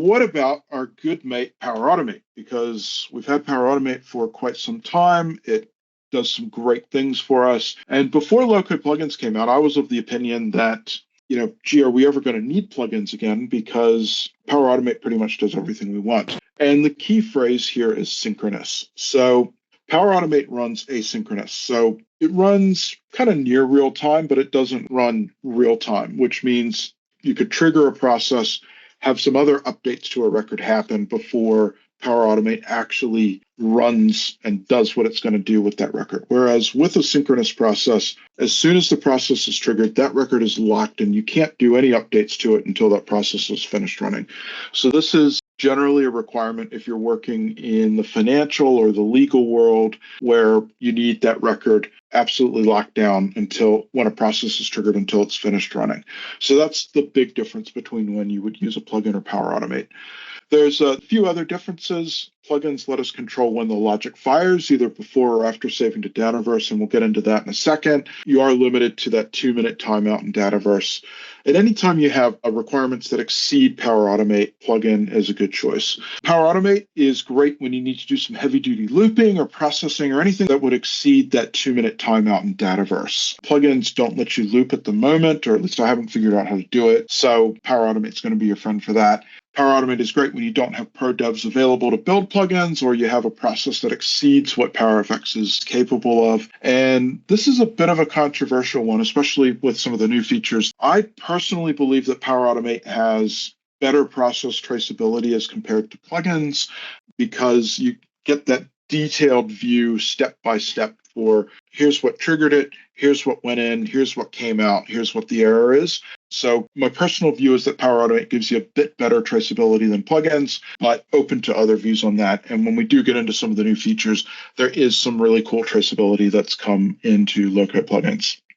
what about our good mate, Power Automate? Because we've had Power Automate for quite some time. It does some great things for us. And before low-code plugins came out, I was of the opinion that, gee, are we ever going to need plugins again? Because Power Automate pretty much does everything we want. And the key phrase here is synchronous. So Power Automate runs asynchronous. So it runs kind of near real time, but it doesn't run real time, which means you could trigger a process, have some other updates to a record happen before Power Automate actually runs and does what it's going to do with that record. Whereas with a synchronous process, as soon as the process is triggered, that record is locked and you can't do any updates to it until that process is finished running. So this is generally a requirement if you're working in the financial or the legal world where you need that record absolutely locked down until when a process is triggered until it's finished running. So that's the big difference between when you would use a plugin or Power Automate. There's a few other differences. Plugins let us control when the logic fires, either before or after saving to Dataverse, and we'll get into that in a second. You are limited to that 2-minute timeout in Dataverse. At any time you have requirements that exceed Power Automate, plugin is a good choice. Power Automate is great when you need to do some heavy-duty looping or processing or anything that would exceed that 2-minute timeout in Dataverse. Plugins don't let you loop at the moment, or at least I haven't figured out how to do it, so Power Automate is going to be your friend for that. Power Automate is great when you don't have pro devs available to build plugins or you have a process that exceeds what PowerFx is capable of. And this is a bit of a controversial one, especially with some of the new features. I personally believe that Power Automate has better process traceability as compared to plugins because you get that detailed view step by step for here's what triggered it, here's what went in, here's what came out, here's what the error is. So my personal view is that Power Automate gives you a bit better traceability than plugins, but open to other views on that. And when we do get into some of the new features, there is some really cool traceability that's come into low-code plugins.